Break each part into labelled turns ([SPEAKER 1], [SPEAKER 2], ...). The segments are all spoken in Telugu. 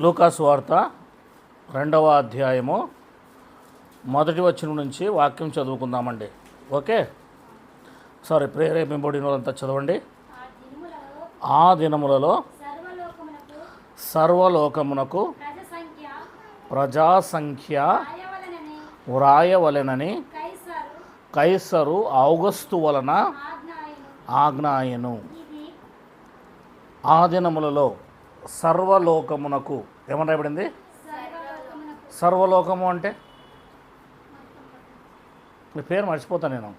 [SPEAKER 1] లూకా సువార్త 2వ అధ్యాయము 1వ వచనం నుంచి వాక్యం చదువుకుందామండి. ఓకే, సారీ, ప్రేరేపింపబడిన వాళ్ళంతా చదవండి. ఆ దినములలో సర్వలోకమునకు ప్రజాసంఖ్య వ్రాయవలెనని కైసరు ఔగస్తు వలన ఆజ్ఞాయను. ఆ దినములలో సర్వలోకమునకు ఏమని రాయబడింది? సర్వలోకము అంటే మీ పేరు మర్చిపోతాను నేను.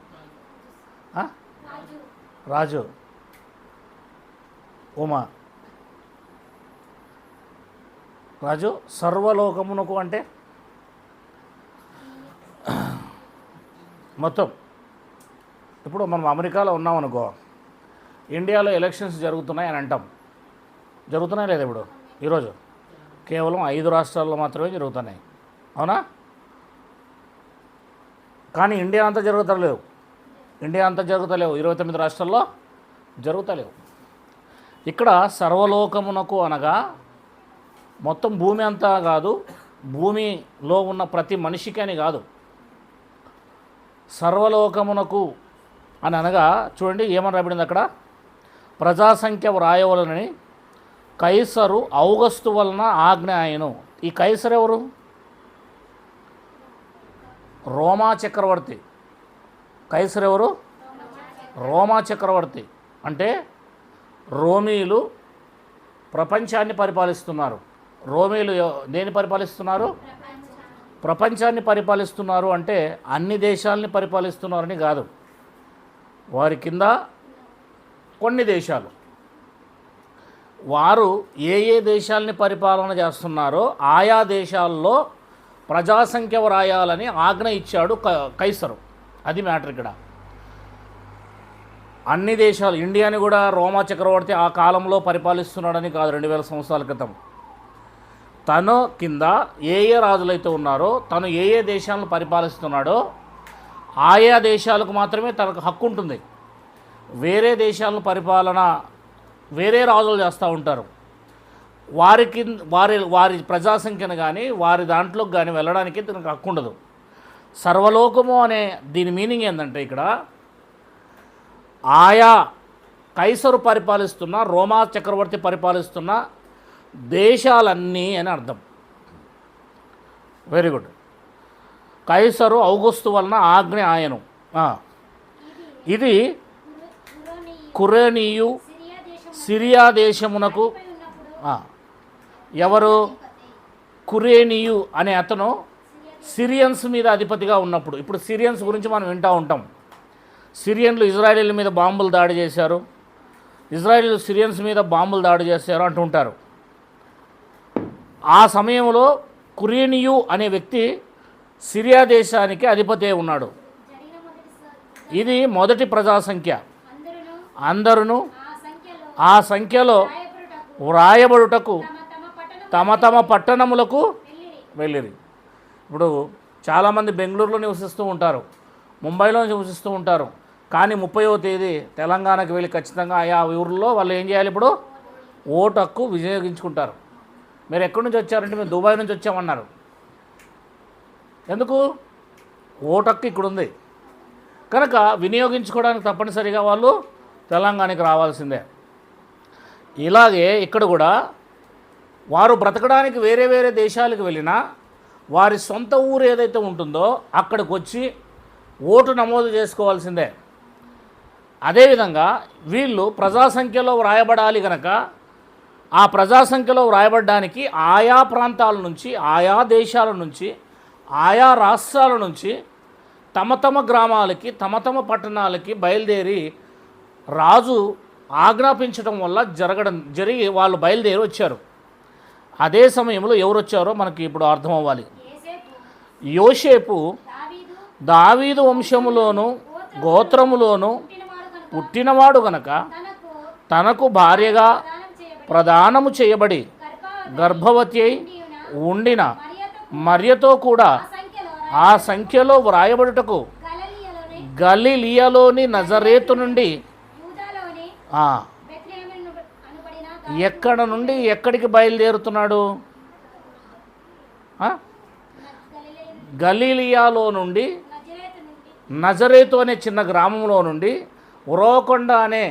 [SPEAKER 1] రాజు, ఉమా, రాజు. సర్వలోకమునకు అంటే మొత్తం. ఇప్పుడు మనం అమెరికాలో ఉన్నామనుకో, ఇండియాలో ఎలక్షన్స్ జరుగుతున్నాయి అని అంటాం. జరుగుతున్నాయి లేదా? ఇప్పుడు ఈరోజు కేవలం 5 రాష్ట్రాల్లో మాత్రమే జరుగుతున్నాయి, అవునా? కానీ ఇండియా అంతా జరుగుతలేవు. 29 రాష్ట్రాల్లో జరుగుతలేవు. ఇక్కడ సర్వలోకమునకు అనగా మొత్తం భూమి అంతా కాదు, భూమిలో ఉన్న ప్రతి మనిషికి అని కాదు. సర్వలోకమునకు అని అనగా చూడండి ఏమని రాబడింది అక్కడ. ప్రజాసంఖ్య వ్రాయవలనని కైసరు ఔగస్తు వలన ఆజ్ఞ ఆయను. ఈ కైసరు ఎవరు? రోమా చక్రవర్తి. కైసరు ఎవరు? రోమా చక్రవర్తి. అంటే రోమీలు ప్రపంచాన్ని పరిపాలిస్తున్నారు. రోమీలు దేన్ని పరిపాలిస్తున్నారు? ప్రపంచాన్ని పరిపాలిస్తున్నారు. అంటే అన్ని దేశాలని పరిపాలిస్తున్నారని కాదు, వారి కింద కొన్ని దేశాలు. వారు ఏ దేశాలని పరిపాలన చేస్తున్నారో ఆయా దేశాల్లో ప్రజాసంఖ్య వ్రాయాలని ఆజ్ఞ ఇచ్చాడు కైసరు. అది మ్యాటర్ ఇక్కడ. అన్ని దేశాలు, ఇండియాని కూడా రోమా చక్రవర్తి ఆ కాలంలో పరిపాలిస్తున్నాడని కాదు. 2000 సంవత్సరాల క్రితం తను కింద ఏ రాజులైతే ఉన్నారో, తను ఏ దేశాలను పరిపాలిస్తున్నాడో ఆయా దేశాలకు మాత్రమే తనకు హక్కు ఉంటుంది. వేరే దేశాలను పరిపాలన వేరే రాజులు చేస్తూ ఉంటారు. వారి ప్రజాసంఖ్యను కానీ వారి దాంట్లోకి కానీ వెళ్ళడానికి తనకు హక్కు ఉండదు. సర్వలోకము అనే దీని మీనింగ్ ఏంటంటే ఇక్కడ ఆయా కైసరు పరిపాలిస్తున్న, రోమా చక్రవర్తి పరిపాలిస్తున్న దేశాలన్నీ అని అర్థం. Very good. కైసరు ఔగస్తు వలన ఆజ్ఞ ఆయను. ఇది కురేనీయు సిరియా దేశమునకు. ఎవరు? కురేనీయు అనే అతను సిరియన్స్ మీద అధిపతిగా ఉన్నప్పుడు. ఇప్పుడు సిరియన్స్ గురించి మనం వింటూ ఉంటాం. సిరియన్లు ఇజ్రాయేల్ మీద బాంబులు దాడి చేశారు, ఇజ్రాయేల్ సిరియన్స్ మీద బాంబులు దాడి చేశారు అంటుంటారు. ఆ సమయంలో కురేనీయు అనే వ్యక్తి సిరియా దేశానికి అధిపతి ఉన్నాడు. ఇది మొదటి ప్రజాసంఖ్య. అందరూ ఆ సంఖ్యలో వ్రాయబడుటకు తమ తమ పట్టణములకు వెళ్ళిరి. ఇప్పుడు చాలామంది బెంగళూరులో నివసిస్తూ ఉంటారు, ముంబైలో నివసిస్తూ ఉంటారు. కానీ 30వ తేదీ తెలంగాణకు వెళ్ళి ఖచ్చితంగా ఆయా ఊర్లో వాళ్ళు ఏం చేయాలి? ఇప్పుడు ఓటు హక్కు వినియోగించుకుంటారు. మీరు ఎక్కడి నుంచి వచ్చారంటే మేము దుబాయ్ నుంచి వచ్చామన్నారు. ఎందుకు? ఓటు హక్కు ఇక్కడ ఉంది కనుక వినియోగించుకోవడానికి తప్పనిసరిగా వాళ్ళు తెలంగాణకి రావాల్సిందే. ఇలాగే ఇక్కడ కూడా వారు బ్రతకడానికి వేరే వేరే దేశాలకు వెళ్ళినా వారి సొంత ఊరు ఏదైతే ఉంటుందో అక్కడికి వచ్చి ఓటు నమోదు చేసుకోవాల్సిందే. అదేవిధంగా వీళ్ళు ప్రజాసంఖ్యలో వ్రాయబడాలి కనుక ఆ ప్రజాసంఖ్యలో వ్రాయబడడానికి ఆయా ప్రాంతాల నుంచి, ఆయా దేశాల నుంచి, ఆయా రాష్ట్రాల నుంచి తమ తమ గ్రామాలకి, తమ తమ పట్టణాలకి బయలుదేరి రాజు ఆజ్ఞాపించడం వల్ల జరిగి వాళ్ళు బయలుదేరి వచ్చారు. అదే సమయంలో ఎవరు వచ్చారో మనకి ఇప్పుడు అర్థం అవ్వాలి. యోసేపు దావీదు వంశములోను గోత్రములోను పుట్టినవాడు గనక తనకు భార్యగా ప్రదానము చేయబడి గర్భవతి అయి ఉండిన మరియతో కూడా ఆ సంఖ్యలో వ్రాయబడుటకు గలిలియలోని నజరేతు నుండి ఎక్కడ నుండి ఎక్కడికి బయలుదేరుతున్నాడు? గలీలియాలో నుండి, నజరేతు అనే చిన్న గ్రామంలో నుండి, ఉరవకొండ అనే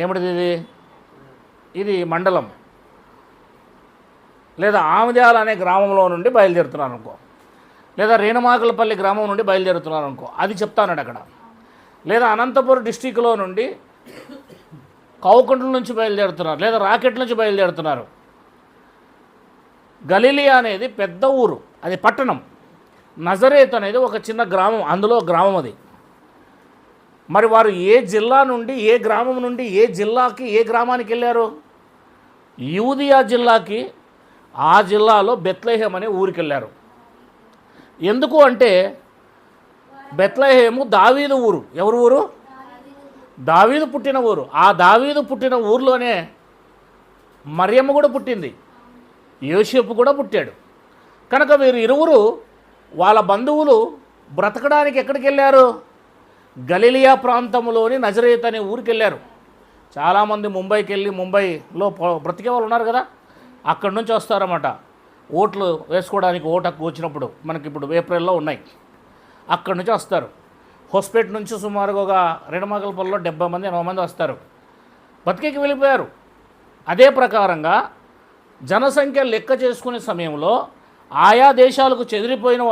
[SPEAKER 1] ఏమిటిది ఇది మండలం లేదా ఆమద్యాల అనే గ్రామంలో నుండి బయలుదేరుతున్నారు అనుకో, లేదా రేణుమాకులపల్లి గ్రామం నుండి బయలుదేరుతున్నారు అనుకో, అది చెప్తానండి అక్కడ. లేదా అనంతపురం డిస్టిక్లో నుండి కౌకుంట్ల నుంచి బయలుదేరుతున్నారు, లేదా రాకెట్ నుంచి బయలుదేరుతున్నారు. గలీలియా అనేది పెద్ద ఊరు, అది పట్టణం. నజరేత్ అనేది ఒక చిన్న గ్రామం, అందులో గ్రామం అది. మరి వారు ఏ జిల్లా నుండి, ఏ గ్రామం నుండి ఏ జిల్లాకి, ఏ గ్రామానికి వెళ్ళారు? యూదియా జిల్లాకి. ఆ జిల్లాలో బెత్లెహేమ్ అనే ఊరికి వెళ్ళారు. ఎందుకు అంటే బెత్లెహేము దావీదు ఊరు. ఎవరు ఊరు? దావీదు పుట్టిన ఊరు. ఆ దావీదు పుట్టిన ఊరిలోనే మరియమ్మ కూడా పుట్టింది, యోసేపు కూడా పుట్టాడు. కనుక వీరు ఇరువురు వాళ్ళ బంధువులు బ్రతకడానికి ఎక్కడికి వెళ్ళారు? గలీలియా ప్రాంతంలోని నజరేత్ అనే ఊరికి వెళ్ళారు. చాలామంది ముంబైకి వెళ్ళి ముంబైలో బ్రతికే వాళ్ళు ఉన్నారు కదా, అక్కడి నుంచి వస్తారన్నమాట ఓట్లు వేసుకోవడానికి. ఓటు హక్కు వచ్చినప్పుడు మనకి ఇప్పుడు ఏప్రిల్లో ఉన్నాయి, అక్కడి నుంచి వస్తారు. హోస్పేట్ నుంచి సుమారుగా ఒక రేణుమాకులపల్లిలో 70 మంది 80 మంది వస్తారు, బతికేకి వెళ్ళిపోయారు. అదే ప్రకారంగా జనసంఖ్య లెక్క చేసుకునే సమయంలో ఆయా దేశాలకు చెదిరిపోయిన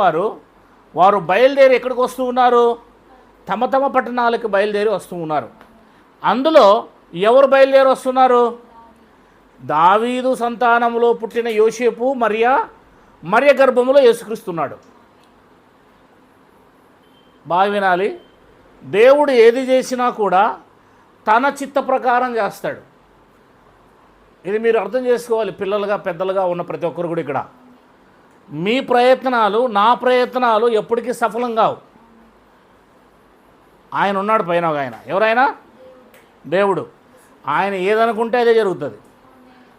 [SPEAKER 1] వారు బయలుదేరి ఎక్కడికి వస్తూ ఉన్నారు? తమ తమ పట్టణాలకు బయలుదేరి వస్తూ ఉన్నారు. అందులో ఎవరు బయలుదేరి వస్తున్నారు? దావీదు సంతానంలో పుట్టిన యోసేపు, మరియ గర్భములో యేసుక్రీస్తున్నాడు. బాగా వినాలి. దేవుడు ఏది చేసినా కూడా తన చిత్త ప్రకారం చేస్తాడు. ఇది మీరు అర్థం చేసుకోవాలి. పిల్లలుగా పెద్దలుగా ఉన్న ప్రతి ఒక్కరు కూడా ఇక్కడ మీ ప్రయత్నాలు, నా ప్రయత్నాలు ఎప్పటికీ సఫలం కావు. ఆయన ఉన్నాడు పైన ఒక ఆయన. ఎవరైనా? దేవుడు. ఆయన ఏదనుకుంటే అదే జరుగుతుంది.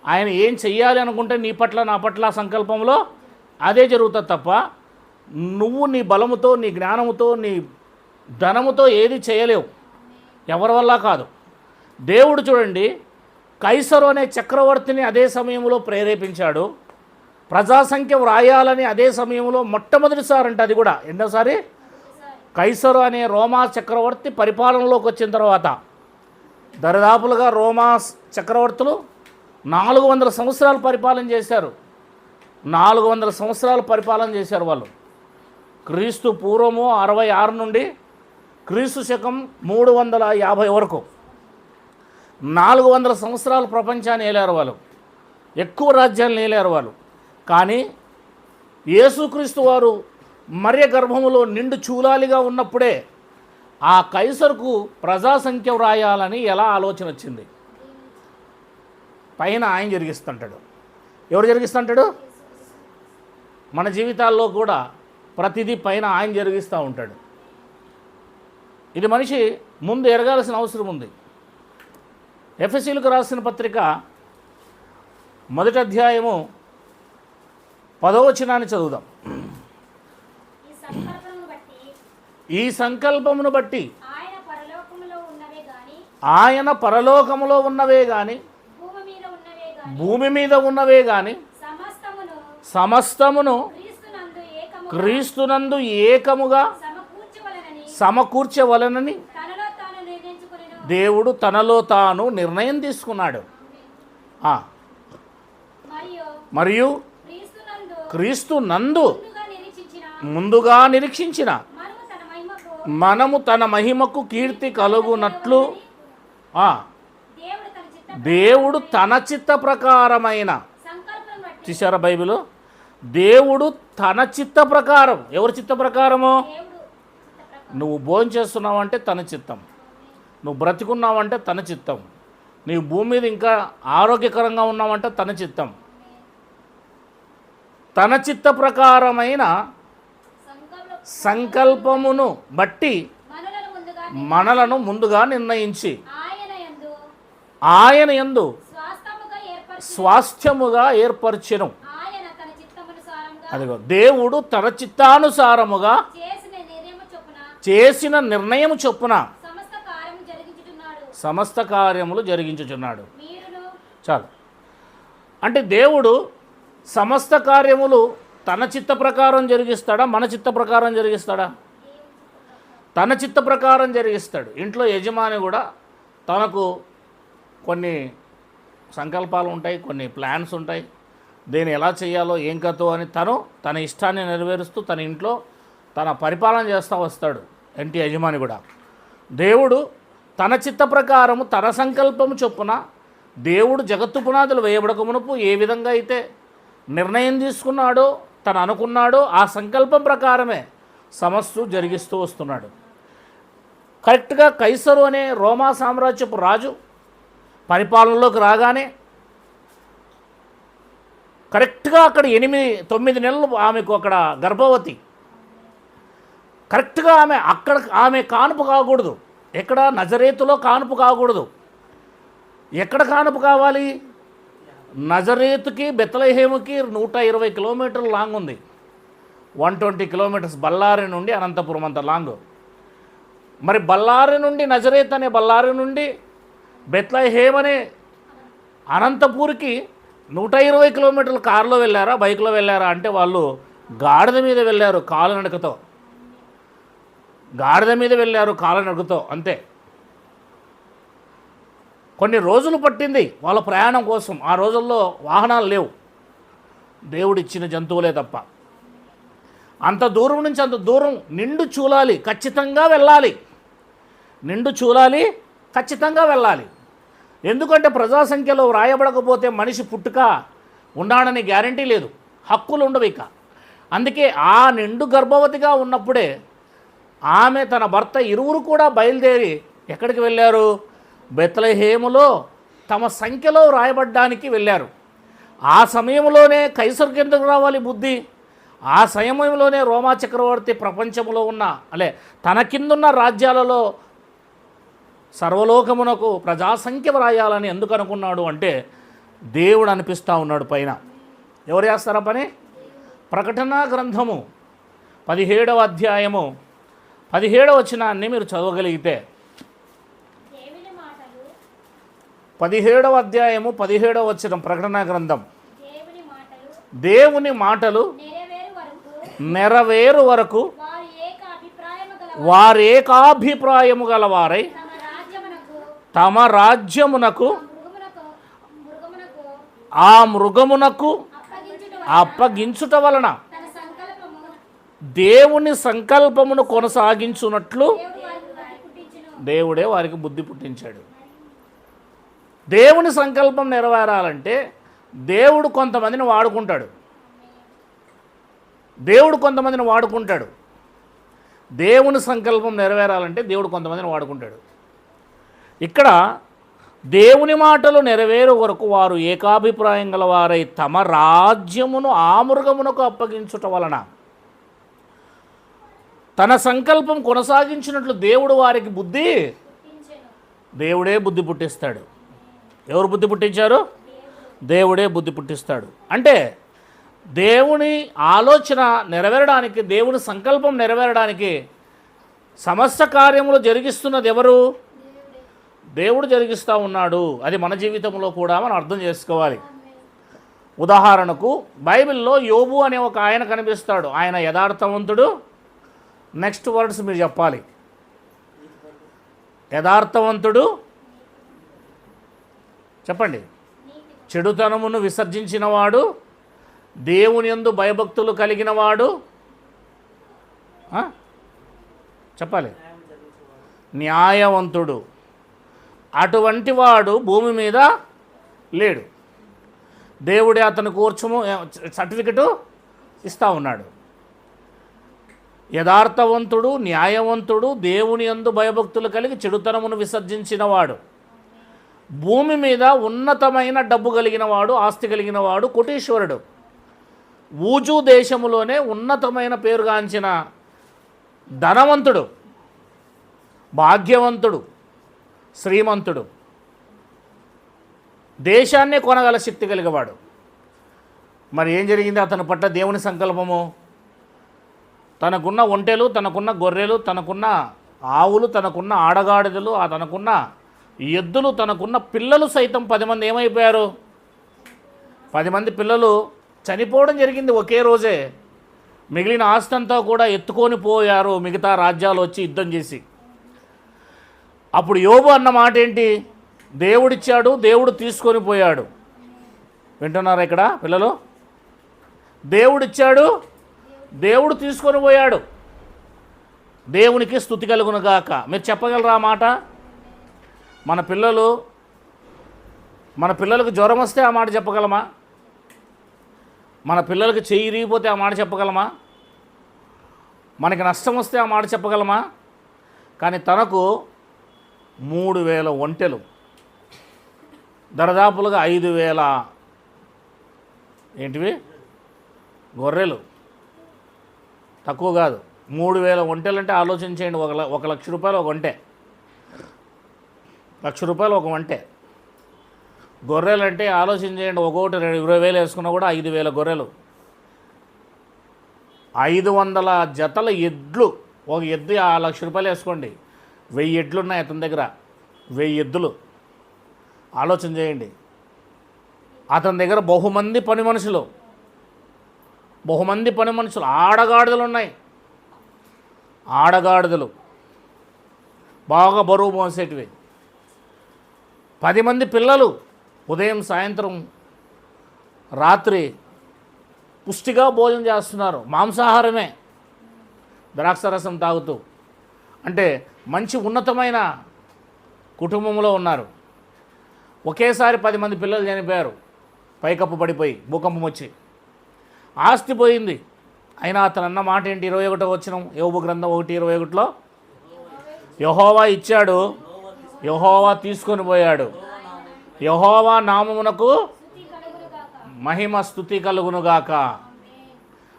[SPEAKER 1] ఆయన ఏం చెయ్యాలి అనుకుంటే నీ పట్ల నా పట్ల సంకల్పంలో అదే జరుగుతుంది తప్ప నువ్వు నీ బలముతో, నీ జ్ఞానముతో, నీ ధనముతో ఏది చేయలేవు, ఎవరి వల్ల కాదు. దేవుడు చూడండి, కైసరు అనే చక్రవర్తిని అదే సమయంలో ప్రేరేపించాడు. ప్రజాసంఖ్య వ్రాయాలని అదే సమయంలో మొట్టమొదటిసారి అంటే, అది కూడా ఎన్నోసారి, కైసరు అనే రోమా చక్రవర్తి పరిపాలనలోకి వచ్చిన తర్వాత దరిదాపులుగా రోమా చక్రవర్తులు 400 సంవత్సరాలు పరిపాలన చేశారు. 400 సంవత్సరాలు పరిపాలన చేశారు వాళ్ళు. క్రీస్తు పూర్వము 66 నుండి క్రీస్తు శకం 350 వరకు 400 సంవత్సరాలు ప్రపంచాన్ని ఏలారు వాళ్ళు. ఎక్కువ రాజ్యాలను ఏలారు వాళ్ళు. కానీ యేసుక్రీస్తు వారు మరియ గర్భములో నిండు చూలాలిగా ఉన్నప్పుడే ఆ కైసరుకు ప్రజాసంఖ్య వ్రాయాలని ఎలా ఆలోచన వచ్చింది? పైన ఆయన జరిగిస్తుంటాడు. ఎవరు జరిగిస్తుంటాడు? మన జీవితాల్లో కూడా ప్రతిదీ పైన ఆయన జరిగిస్తూ ఉంటాడు. ఇది మనిషి ముందు ఎరగాల్సిన అవసరం ఉంది. ఎఫెసీయులకు రాసిన పత్రిక 1వ అధ్యాయము 10వ వచనాన్ని చదువుదాం. ఈ సంకల్పమును బట్టి ఆయన పరలోకములో ఉన్నవే గాని భూమి మీద ఉన్నవే గాని సమస్తమును క్రీస్తునందు ఏకముగా సమకూర్చవలనని దేవుడు తనలో తాను నిర్ణయం తీసుకున్నాడు. మరియు క్రీస్తు నందు ముందుగా నిరీక్షించిన మనము తన మహిమకు కీర్తి కలుగునట్లు దేవుడు తన చిత్త ప్రకారమైన, చూసారా బైబిల్, దేవుడు తన చిత్త ప్రకారం. ఎవరి చిత్త ప్రకారము? నువ్వు భోజనం చేస్తున్నావంటే తన చిత్తం, నువ్వు బ్రతికున్నావంటే తన చిత్తం, నీవు భూమి మీద ఇంకా ఆరోగ్యకరంగా ఉన్నావంటే తన చిత్తం. తన చిత్త ప్రకారమైన సంకల్పమును బట్టి మనలను ముందుగా నిర్ణయించి ఆయన యందు స్వాస్థ్యముగా ఏర్పరచెను. అదిగో దేవుడు తన చిత్తానుసారముగా చేసిన నిర్ణయం చొప్పున సమస్త కార్యములు జరిగించుచున్నాడు.
[SPEAKER 2] మీరును
[SPEAKER 1] చాలు. అంటే దేవుడు సమస్త కార్యములు తన చిత్త ప్రకారం జరిగిస్తాడా, మన చిత్త ప్రకారం జరిగిస్తాడా? తన చిత్త ప్రకారం జరిగిస్తాడు. ఇంట్లో యజమాని కూడా తనకు కొన్ని సంకల్పాలు ఉంటాయి, కొన్ని ప్లాన్స్ ఉంటాయి, దేన్ని ఎలా చేయాలో ఏం కథో అని తన ఇష్టాన్ని నెరవేరుస్తూ తన ఇంట్లో తన పరిపాలన చేస్తూ వస్తాడు ఇంటి యజమాని కూడా. దేవుడు తన చిత్త ప్రకారము తన సంకల్పము చొప్పున దేవుడు జగత్తు పునాదులు వేయబడక మునుపు ఏ విధంగా అయితే నిర్ణయం తీసుకున్నాడో తను అనుకున్నాడో ఆ సంకల్పం ప్రకారమే సమస్త జరిగిస్తూ వస్తున్నాడు. కరెక్ట్గా కైసరు అనే రోమా సామ్రాజ్యపు రాజు పరిపాలనలోకి రాగానే కరెక్ట్గా అక్కడ 8-9 నెలలు ఆమెకు అక్కడ గర్భవతి. కరెక్ట్గా ఆమె కానుపు కాకూడదు. ఎక్కడ? నజరేతులో కానుపు కాకూడదు. ఎక్కడ కానుపు కావాలి? నజరేతుకి బెత్లెహేముకి 120 కిలోమీటర్లు లాంగ్ ఉంది. 120 కిలోమీటర్స్ బళ్ళారి నుండి అనంతపురం అంత లాంగ్. మరి బళ్ళారి నుండి నజరేత్ అనే బళ్ళారి నుండి బెత్లెహేమ్ అనే అనంతపూర్కి 120 కిలోమీటర్లు కారులో వెళ్ళారా, బైక్లో వెళ్ళారా అంటే వాళ్ళు గాడిద మీద వెళ్ళారు, కాలినడకతో. గాడిద మీద వెళ్ళారు, కాలినడకతో, అంతే. కొన్ని రోజులు పట్టింది వాళ్ళ ప్రయాణం కోసం. ఆ రోజుల్లో వాహనాలు లేవు, దేవుడిచ్చిన జంతువులే తప్ప. అంత దూరం నుంచి అంత దూరం నిండు చూలాలి, ఖచ్చితంగా వెళ్ళాలి. నిండు చూలాలి, ఖచ్చితంగా వెళ్ళాలి. ఎందుకంటే ప్రజాసంఖ్యలో వ్రాయబడకపోతే మనిషి పుట్టుక ఉన్నాడని గ్యారంటీ లేదు, హక్కులు ఉండవు ఇక. అందుకే ఆ నిండు గర్భవతిగా ఉన్నప్పుడే ఆమె తన భర్త ఇరువురు కూడా బయలుదేరి ఎక్కడికి వెళ్ళారు? బెత్లెహేములో తమ సంఖ్యలో వ్రాయబడ్డానికి వెళ్ళారు. ఆ సమయంలోనే కైసరు కిందకు రావాలి బుద్ధి. ఆ సమయంలోనే రోమా చక్రవర్తి ప్రపంచంలో ఉన్న తన కిందున్న రాజ్యాలలో సర్వలోకమునకు ప్రజాసంఖ్య వ్రాయాలని ఎందుకు అనుకున్నాడు అంటే దేవుడు అనిపిస్తూ ఉన్నాడు పైన. ఎవరు చేస్తారా పని? ప్రకటన గ్రంథము 17వ అధ్యాయము 17వ వచనాన్ని మీరు చదవగలిగితే, 17వ అధ్యాయము 17వ వచనం ప్రకటన గ్రంథం, దేవుని మాటలు నెరవేరు వరకు వారు ఏకాభిప్రాయము గలవారై తమ రాజ్యమునకు ఆ మృగమునకు అప్పగించుట వలన దేవుని సంకల్పమును కొనసాగించున్నట్లు దేవుడే వారికి బుద్ధి పుట్టించాడు. దేవుని సంకల్పం నెరవేరాలంటే దేవుడు కొంతమందిని వాడుకుంటాడు. దేవుని సంకల్పం నెరవేరాలంటే దేవుడు కొంతమందిని వాడుకుంటాడు. ఇక్కడ దేవుని మాటలు నెరవేరు వరకు వారు ఏకాభిప్రాయం గల వారై తమ రాజ్యమును ఆ మృగమునకు అప్పగించుట వలన తన సంకల్పం కొనసాగించినట్లు దేవుడు వారికి దేవుడే బుద్ధి పుట్టిస్తాడు. ఎవరు బుద్ధి పుట్టించారు? దేవుడే బుద్ధి పుట్టిస్తాడు. అంటే దేవుని ఆలోచన నెరవేరడానికి, దేవుని సంకల్పం నెరవేరడానికి సమస్త కార్యములు జరిగిస్తున్నది ఎవరు? దేవుడు జరిగిస్తూ ఉన్నాడు. అది మన జీవితంలో కూడా మనం అర్థం చేసుకోవాలి. ఉదాహరణకు బైబిల్లో యోబు అనే ఒక ఆయన కనిపిస్తాడు. ఆయన యథార్థవంతుడు. నెక్స్ట్ వర్డ్స్ మీరు చెప్పాలి. యథార్థవంతుడు, చెప్పండి. చెడుతనమును విసర్జించినవాడు, దేవుని యందు భయభక్తులు కలిగినవాడు, చెప్పాలి. న్యాయవంతుడు. అటువంటి వాడు భూమి మీద లేడు. దేవుడే అతను కూర్చుము సర్టిఫికెటు ఇస్తూ ఉన్నాడు. యథార్థవంతుడు, న్యాయవంతుడు, దేవుని యందు భయభక్తులు కలిగి చెడుతనమును విసర్జించినవాడు, భూమి మీద ఉన్నతమైన డబ్బు కలిగినవాడు, ఆస్తి కలిగినవాడు, కోటీశ్వరుడు. ఊజు దేశములోనే ఉన్నతమైన పేరుగాంచిన ధనవంతుడు, భాగ్యవంతుడు, శ్రీమంతుడు, దేశాన్నే కొనగల శక్తి కలిగేవాడు. మరి ఏం జరిగింది అతని పట్ల? దేవుని సంకల్పము. తనకున్న ఒంటెలు, తనకున్న గొర్రెలు, తనకున్న ఆవులు, తనకున్న ఆడగాడిదలు, తనకున్న ఎద్దులు తనకున్న పిల్లలు సైతం 10 మంది ఏమైపోయారు? 10 మంది పిల్లలు చనిపోవడం జరిగింది ఒకే రోజే. మిగిలిన ఆస్తంతా కూడా ఎత్తుకొని పోయారు మిగతా రాజ్యాలు వచ్చి యుద్ధం చేసి. అప్పుడు యోబు అన్న మాట ఏంటి? దేవుడిచ్చాడు, దేవుడు తీసుకొని పోయాడు. వింటున్నారా ఇక్కడ పిల్లలు? దేవుడిచ్చాడు, దేవుడు తీసుకొని పోయాడు. దేవునికి స్తుతి కలుగును గాక. మీరు చెప్పగలరా ఆ మాట? మన పిల్లలకు జ్వరం వస్తే ఆ మాట చెప్పగలమా? మన పిల్లలకి చెయ్యి ఇరిగిపోతే ఆ మాట చెప్పగలమా? మనకి నష్టం వస్తే ఆ మాట చెప్పగలమా? కానీ తనకు 3000 ఒంటెలు, దరదాపులుగా 5000 ఏంటివి గొర్రెలు, తక్కువ కాదు. 3000 ఒంటెలు అంటే ఆలోచించేయండి. 1,00,000 రూపాయలు ఒక ఒంటె, 1,00,000 రూపాయలు ఒక ఒంటె. గొర్రెలు అంటే ఆలోచించేయండి, ఒక్కొక్కటి 20,000 వేసుకున్నా కూడా 5,000 గొర్రెలు, 500 జతల ఎడ్లు. ఒక ఎద్దు 1,00,000 రూపాయలు వేసుకోండి, 1000 ఎడ్లు ఉన్నాయి అతని దగ్గర, 1000 ఎద్దులు. ఆలోచన చేయండి. అతని దగ్గర బహుమంది పని మనుషులు, ఆడగాడిదలు ఉన్నాయి. ఆడగాడిదలు బాగా బరువు మోసేటివి. 10 మంది పిల్లలు ఉదయం సాయంత్రం రాత్రి పుష్టిగా భోజనం చేస్తున్నారు, మాంసాహారమే, ద్రాక్షరసం తాగుతూ. అంటే మంచి ఉన్నతమైన కుటుంబంలో ఉన్నారు. ఒకేసారి 10 మంది పిల్లలు చనిపోయారు, పైకప్పు పడిపోయి భూకంపం వచ్చి. ఆస్తి పోయింది. అయినా అతను అన్న మాట ఏంటి? 21వ వచనం యోబు గ్రంథం 1:21లో, యెహోవా ఇచ్చాడు, యెహోవా తీసుకొని పోయాడు, యెహోవా నామమునకు మహిమ స్తుతి కలుగునుగాక.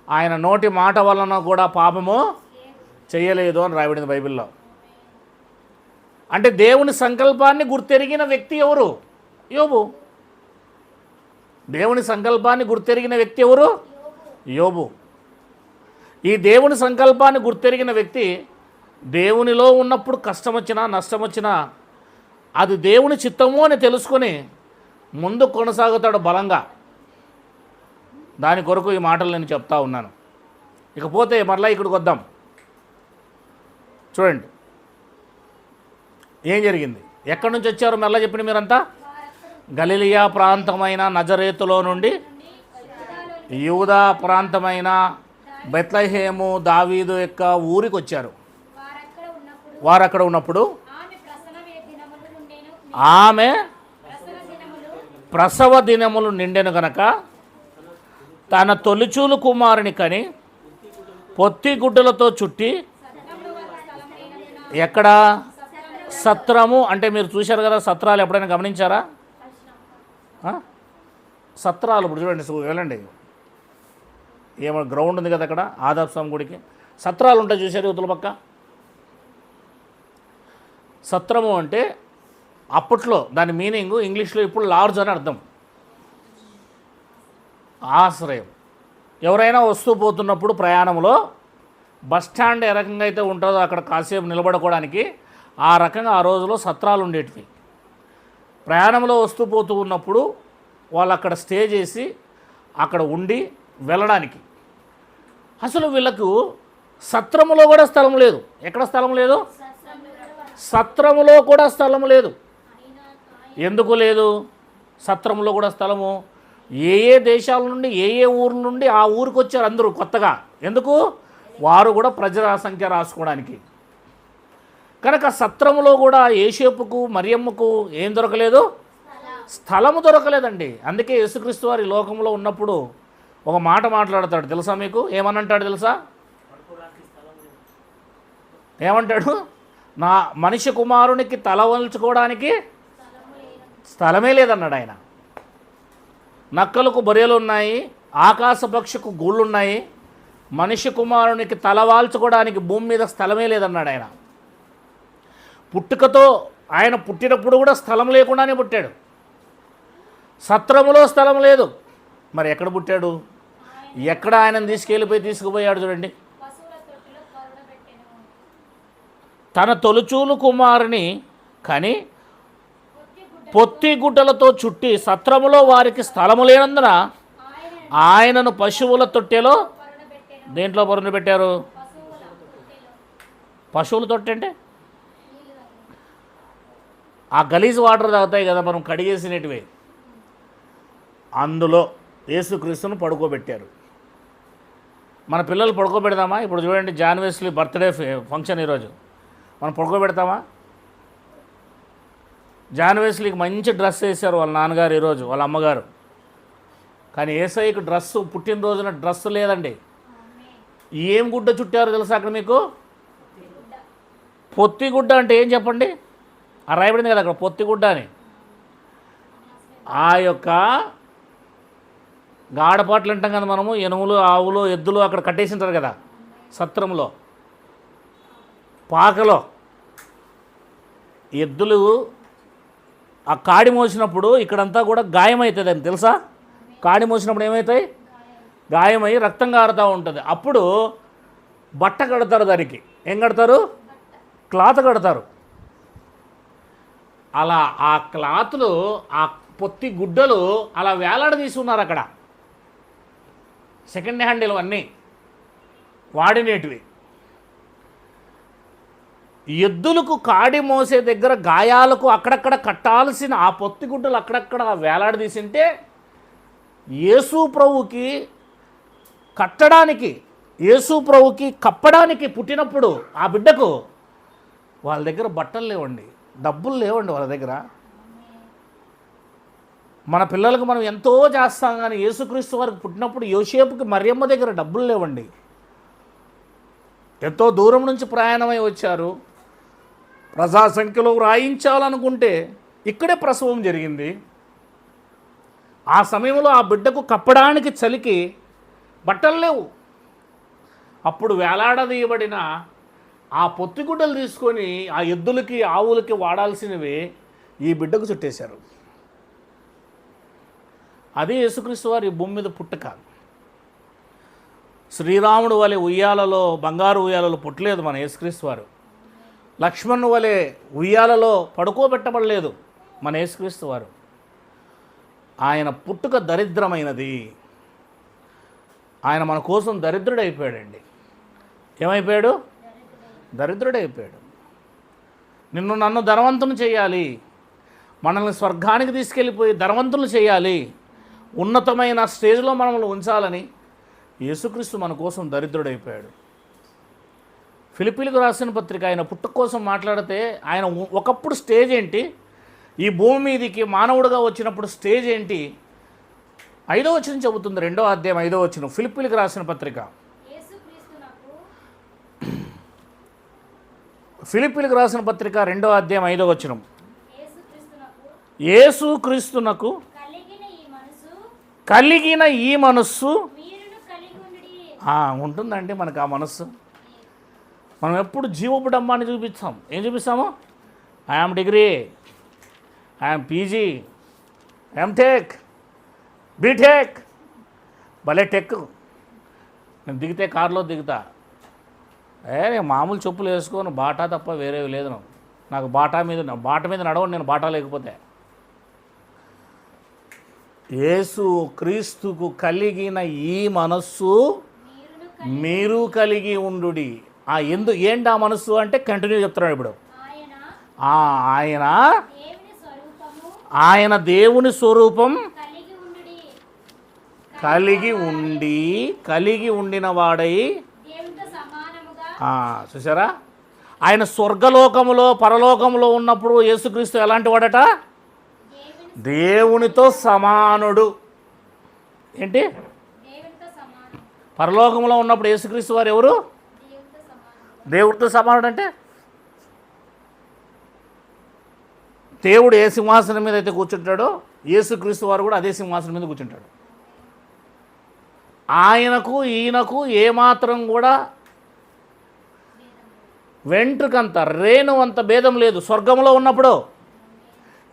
[SPEAKER 1] ఆయన నోటి మాట వలన కూడా పాపము చేయలేదు అని రాయబడింది బైబిల్లో. అంటే దేవుని సంకల్పాన్ని గుర్తెరిగిన వ్యక్తి ఎవరు? యోబు. దేవుని సంకల్పాన్ని గుర్తెరిగిన వ్యక్తి ఎవరు? యోబు. ఈ దేవుని సంకల్పాన్ని గుర్తెరిగిన వ్యక్తి దేవునిలో ఉన్నప్పుడు కష్టం వచ్చినా నష్టం వచ్చినా అది దేవుని చిత్తము అని తెలుసుకొని ముందు కొనసాగుతాడు బలంగా. దాని కొరకు ఈ మాటలు నేను చెప్తా ఉన్నాను. ఇకపోతే మరలా ఇక్కడికి వద్దాం. చూడండి ఏం జరిగింది, ఎక్కడి నుంచి వచ్చారు మరలా చెప్పండి మీరంతా? గలిలియా ప్రాంతమైన నజరేతులో నుండి యూదా ప్రాంతమైన బెత్లెహేము దావీదు యొక్క ఊరికి వచ్చారు. వారు అక్కడ ఉన్నప్పుడు ఆమె ప్రసవ దినములు నిండెను గనక తన తొలిచూలు కుమారుని కని పొత్తి గుడ్డలతో చుట్టి, ఎక్కడ సత్రము అంటే మీరు చూశారు కదా, సత్రాలు ఎప్పుడైనా గమనించారా? సత్రాలు ఇప్పుడు చూడండి, వెళ్ళండి, ఏమో గ్రౌండ్ ఉంది కదా అక్కడ ఆదాబ్ స్వామి గుడికి, సత్రాలు ఉంటాయి చూశారు యువతల పక్క. సత్రము అంటే అప్పట్లో దాని మీనింగ్ ఇంగ్లీష్లో ఇప్పుడు లాడ్జ్ అని అర్థం, ఆశ్రయం. ఎవరైనా వస్తూ పోతున్నప్పుడు ప్రయాణంలో బస్ స్టాండ్ ఏ రకంగా అయితే ఉంటుందో అక్కడ కాసేపు నిలబడుకోవడానికి ఆ రకంగా ఆ రోజులో సత్రాలు ఉండేటివి. ప్రయాణంలో వస్తూ పోతూ ఉన్నప్పుడు వాళ్ళు అక్కడ స్టే చేసి అక్కడ ఉండి వెళ్ళడానికి. అసలు వీళ్ళకు సత్రములో కూడా స్థలం లేదు. ఎక్కడ స్థలం లేదు? సత్రములో కూడా స్థలం లేదు. ఎందుకు లేదు? సత్రంలో కూడా స్థలము ఏ ఏ దేశాల నుండి ఏ ఏ ఊర్ల నుండి ఆ ఊరికి వచ్చారు అందరూ కొత్తగా. ఎందుకు? వారు కూడా ప్రజల సంఖ్య రాసుకోవడానికి. కనుక సత్రములో కూడా ఏసేపుకు మరియమ్మకు ఏం దొరకలేదు? స్థలము దొరకలేదండి. అందుకే యేసుక్రీస్తు వారి లోకంలో ఉన్నప్పుడు ఒక మాట మాట్లాడతాడు తెలుసా మీకు? ఏమనంటాడు తెలుసా? ఏమంటాడు? నా మనిషి కుమారునికి తల వంచుకోవడానికి స్థలమే లేదన్నాడు ఆయన. నక్కలకు బొరియలు ఉన్నాయి, ఆకాశ పక్షికు గూళ్ళున్నాయి, మనిషి కుమారునికి తల వాల్చుకోవడానికి భూమి మీద స్థలమే లేదన్నాడు ఆయన. పుట్టుకతో ఆయన పుట్టినప్పుడు కూడా స్థలం లేకుండానే పుట్టాడు. సత్రములో స్థలం లేదు. మరి ఎక్కడ పుట్టాడు? ఎక్కడ ఆయనను తీసుకుపోయాడు చూడండి. తన తొలిచూలు కుమారుని కని పొత్తి గుడ్డలతో చుట్టి సత్రములో వారికి స్థలము లేనందున ఆయనను పశువుల తొట్టెలో దేంట్లో పొరును పెట్టారు? పశువుల తొట్టె అంటే ఆ గలీజ్ వాటర్ తాగుతాయి కదా మనం కడిగేసినటివి, అందులో యేసుక్రీస్తును పడుకోబెట్టారు. మన పిల్లలు పడుకోబెడదామా? ఇప్పుడు చూడండి, జాన్ వెస్లీ బర్త్డే ఫంక్షన్ ఈరోజు, మనం పడుకోబెడతామా? జాన్ వెస్లీకి మంచి డ్రెస్ వేశారు వాళ్ళ నాన్నగారు ఈరోజు, వాళ్ళ అమ్మగారు. కానీ యేసయ్యకు డ్రెస్సు, పుట్టినరోజున డ్రెస్సు లేదండి. ఏం గుడ్డ చుట్టారో తెలుసా అక్కడ మీకు? పొత్తి గుడ్డ అంటే ఏం చెప్పండి? ఆ రాయబడింది కదా అక్కడ పొత్తిగుడ్డ అని. ఆ యొక్క గాడపాట్లు అంటాం కదా మనము, ఎనుములు, ఆవులు, ఎద్దులు అక్కడ కట్టేసింటారు కదా సత్రంలో, పాకలో. ఎద్దులు ఆ కాడి మోసినప్పుడు ఇక్కడంతా కూడా గాయమవుతుంది అని తెలుసా? కాడి మోసినప్పుడు ఏమవుతాయి? గాయమై రక్తం కారుతూ ఉంటుంది. అప్పుడు బట్ట కడతారు, దానికి ఏం కడతారు? క్లాత్ కడతారు. అలా ఆ క్లాతులు, ఆ పొత్తి గుడ్డలు అలా వేలాడదీసి ఉన్నారు అక్కడ. సెకండ్ హ్యాండ్ ఇవన్నీ వాడినేటివి. ఎద్దులకు కాడి మోసే దగ్గర గాయాలకు అక్కడక్కడ కట్టాల్సిన ఆ పొత్తి గుడ్డలు అక్కడక్కడ వేలాడదీసింటే యేసు ప్రభువుకి కట్టడానికి, యేసు ప్రభువుకి కప్పడానికి పుట్టినప్పుడు ఆ బిడ్డకు వాళ్ళ దగ్గర బట్టలు లేవండి, డబ్బులు లేవండి వాళ్ళ దగ్గర. మన పిల్లలకు మనం ఎంతో చేస్తాం, కానీ యేసుక్రీస్తు వారికి పుట్టినప్పుడు యోసేపుకి మరియమ్మ దగ్గర డబ్బులు లేవండి. ఎంతో దూరం నుంచి ప్రయాణమై వచ్చారు. ప్రజా సంఖ్యలో రాయించాలనుకుంటే ఇక్కడే ప్రసవం జరిగింది. ఆ సమయంలో ఆ బిడ్డకు కప్పడానికి చలికి బట్టలు లేవు. అప్పుడు వేలాడదీయబడిన ఆ పొత్తిగుడ్డలు తీసుకొని ఆ ఎద్దులకి, ఆవులకి వాడాల్సినవి ఈ బిడ్డకు చుట్టేశారు. అదే యేసుక్రీస్తు వారి భూమి మీద పుట్టుక. శ్రీరాముడు వలె ఉయ్యాలలో, బంగారు ఉయ్యాలలో పుట్టలేదు మన యేసుక్రీస్తు వారు. లక్ష్మణుని వలె ఉయ్యాలలో పడుకోబెట్టబడలేదు మన యేసుక్రీస్తు వారు. ఆయన పుట్టుక దరిద్రమైనది. ఆయన మన కోసం దరిద్రుడైపోయాడండి. ఏమైపోయాడు? దరిద్రుడైపోయాడు. నిన్ను నన్ను ధనవంతుని చేయాలి, మనల్ని స్వర్గానికి తీసుకెళ్ళిపోయి ధనవంతులు చేయాలి, ఉన్నతమైన స్టేజ్లో మనల్ని ఉంచాలని యేసుక్రీస్తు మన కోసం దరిద్రుడైపోయాడు. ఫిలిప్పీలకు రాసిన పత్రిక ఆయన పుట్టుక కోసం మాట్లాడితే ఆయన ఒకప్పుడు స్టేజ్ ఏంటి, ఈ భూమి మీదికి మానవుడిగా వచ్చినప్పుడు స్టేజ్ ఏంటి, 5వ వచనం చెబుతుంది. 2వ అధ్యాయం 5వ వచనం, ఫిలిప్పీలకు రాసిన పత్రిక. ఫిలిప్పీలకు రాసిన పత్రిక 2వ అధ్యాయం 5వ వచనం. యేసుక్రీస్తునకు కలిగిన ఈ మనస్సు ఉంటుందండి మనకు. ఆ మనస్సు మనం ఎప్పుడు జీవపు డమ్మాన్ని చూపిస్తాం. ఏం చూపిస్తాము? I'm degree, I'm PG, MTech, BTech, భలే టెక్. నేను దిగితే కారులో దిగుతా, నేను మామూలు చెప్పులు వేసుకోను, బాటా తప్ప వేరేవి లేదు. నాకు బాట మీద నడవండి నేను బాటా లేకపోతే. యేసు క్రీస్తుకు కలిగిన ఈ మనస్సు మీరు కలిగి ఉండుడి. ఏంటి ఆ మనస్సు అంటే కంటిన్యూ చెప్తున్నాడు ఇప్పుడు. ఆయన దేవుని స్వరూపం కలిగి ఉండిన వాడై, చూసారా? ఆయన స్వర్గలోకములో, పరలోకములో ఉన్నప్పుడు యేసుక్రీస్తు ఎలాంటి వాడట? దేవునితో సమానుడు. ఏంటి? పరలోకంలో ఉన్నప్పుడు యేసుక్రీస్తు వారు ఎవరు? దేవుడితో సమానుడు. అంటే దేవుడు ఏ సింహాసనం మీద అయితే కూర్చుంటాడో యేసుక్రీస్తు వారు కూడా అదే సింహాసనం మీద కూర్చుంటాడు. ఆయనకు ఈయనకు ఏమాత్రం కూడా వెంట్రుకంత రేణు అంత భేదం లేదు. స్వర్గంలో ఉన్నప్పుడు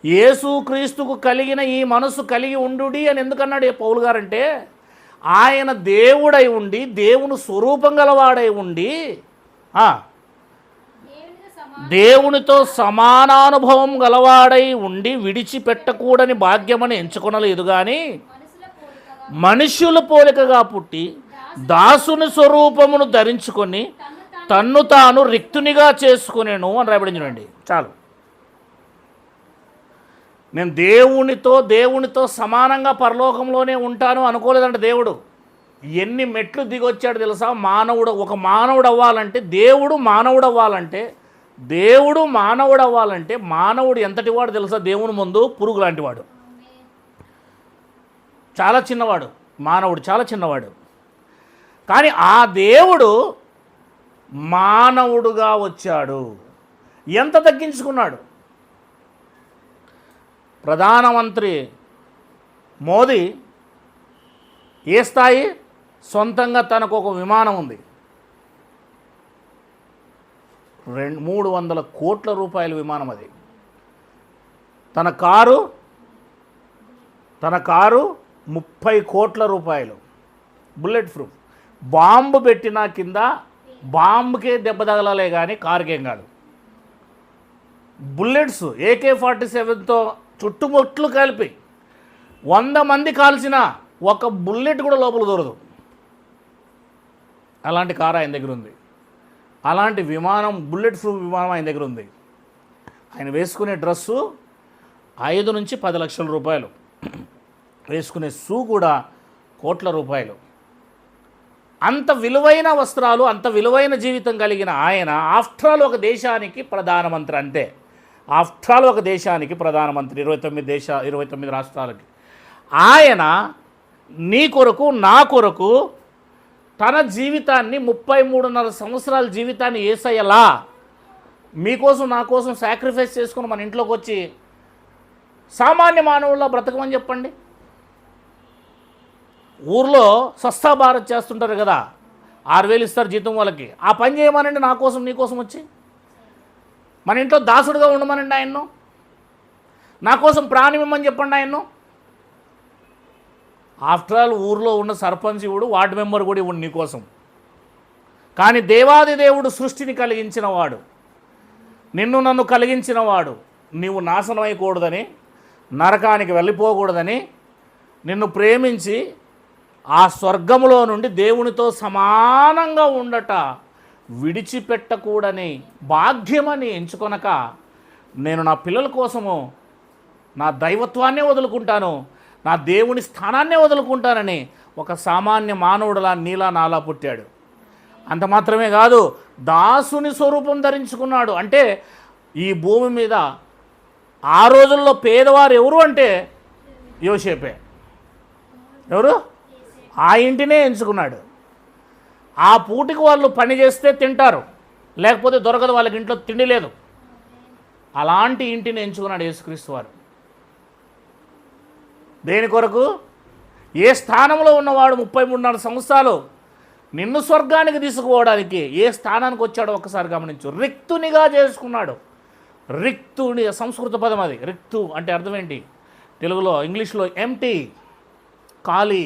[SPEAKER 1] యేసుక్రీస్తుకు కలిగిన ఈ మనసు కలిగి ఉండుడి అని ఎందుకన్నాడు పౌలు గారంటే, ఆయన దేవుడై ఉండి, దేవుని స్వరూపం గలవాడై ఉండి, దేవునితో సమానానుభవం గలవాడై ఉండి విడిచిపెట్టకూడని భాగ్యమని ఎంచుకొనలేదు కానీ మనుష్యుల పోలికగా పుట్టి దాసుని స్వరూపమును ధరించుకొని తన్ను తాను రిక్తునిగా చేసుకునేను అని రాయబడించండి. చాలు. నేను దేవునితో సమానంగా పరలోకంలోనే ఉంటాను అనుకోలేదంట దేవుడు. ఎన్ని మెట్లు దిగొచ్చాడు తెలుసా? ఒక మానవుడు అవ్వాలంటే, దేవుడు మానవుడు అవ్వాలంటే మానవుడు ఎంతటి వాడు తెలుసా? దేవుని ముందు పురుగు లాంటి వాడు, చాలా చిన్నవాడు. మానవుడు చాలా చిన్నవాడు. కానీ ఆ దేవుడు మానవుడుగా వచ్చాడు. ఎంత తగ్గించుకున్నాడు! ప్రధానమంత్రి మోదీ ఏ స్థాయి? సొంతంగా తనకు ఒక విమానం ఉంది. 300 కోట్ల రూపాయల విమానం అది. తన కారు 30 కోట్ల రూపాయలు. Bullet proof. బాంబు పెట్టినా కింద బాంబుకే దెబ్బ తగలాలే కానీ కారుకేం కాదు. బుల్లెట్స్ AK-47తో చుట్టుముట్లు కలిపి 100 మంది కాల్చిన ఒక బుల్లెట్ కూడా లోపల దూరదు. అలాంటి కారు ఆయన దగ్గర ఉంది. అలాంటి విమానం, బుల్లెట్ ప్రూఫ్ విమానం ఆయన దగ్గర ఉంది. ఆయన వేసుకునే డ్రెస్సు 5 నుంచి 10 లక్షల రూపాయలు. వేసుకునే షూ కూడా కోట్ల రూపాయలు. అంత విలువైన వస్త్రాలు, అంత విలువైన జీవితం కలిగిన ఆయన ఆఫ్టర్ ఆల్ ఒక దేశానికి ప్రధానమంత్రి. అంతే. ఆఫ్టర్ ఆల్ ఒక దేశానికి ప్రధానమంత్రి, 29 రాష్ట్రాలకి. ఆయన నీ కొరకు, నా కొరకు తన జీవితాన్ని 33.5 సంవత్సరాల జీవితాన్ని యేసయ్యలా మీకోసం నా కోసం సాక్రిఫైస్ చేసుకుని మన ఇంట్లోకి వచ్చి సామాన్య మానవుల్లో బ్రతకమని చెప్పండి. ఊర్లో స్వస్థ భారత్ చేస్తుంటారు కదా, 6,000 ఇస్తారు జీతం వాళ్ళకి. ఆ పని చేయమనండి నా కోసం, నీ కోసం వచ్చి. మన ఇంట్లో దాసుడుగా ఉండమనండి ఆయన్ను. నా కోసం ప్రాణం ఇమ్మని చెప్పండి ఆయన్ను. ఆఫ్టర్ ఆల్ ఊర్లో ఉన్న సర్పంచ్ ఇవుడు, వార్డు మెంబర్ కూడా ఇవ్వడు నీకోసం. కానీ దేవాది దేవుడు సృష్టిని కలిగించిన వాడు, నిన్ను నన్ను కలిగించిన వాడు, నీవు నాశనం అయ్యకూడదని, నరకానికి వెళ్ళిపోకూడదని నిన్ను ప్రేమించి ఆ స్వర్గములో నుండి దేవునితో సమానంగా ఉండట విడిచిపెట్టకూడని భాగ్యమని ఎంచుకొనక, నేను నా పిల్లల కోసము నా దైవత్వాన్నే వదులుకుంటాను, నా దేవుని స్థానాన్నే వదులుకుంటానని ఒక సామాన్య మానవుడులా నీలా నాలా పుట్టాడు. అంత మాత్రమే కాదు, దాసుని స్వరూపం ధరించుకున్నాడు. అంటే ఈ భూమి మీద ఆ రోజుల్లో పేదవారు ఎవరు అంటే యోసేపే. ఎవరు? ఆ ఇంటినే ఎంచుకున్నాడు. ఆ పూటికి వాళ్ళు పని చేస్తే తింటారు, లేకపోతే దొరకదు, వాళ్ళకి ఇంట్లో తిండి లేదు. అలాంటి ఇంటిని ఎంచుకున్నాడు యేసుక్రీస్తు వారు. దేని కొరకు? ఏ స్థానంలో ఉన్నవాడు 33.5 సంవత్సరాలు నిన్ను స్వర్గానికి తీసుకుపోవడానికి ఏ స్థానానికి వచ్చాడో ఒకసారి గమనించు. రిక్తునిగా చేసుకున్నాడు. రిక్తుని సంస్కృత పదం అది. రిక్తు అంటే అర్థం ఏంటి? తెలుగులో, ఇంగ్లీష్లో ఎంటీ, ఖాళీ.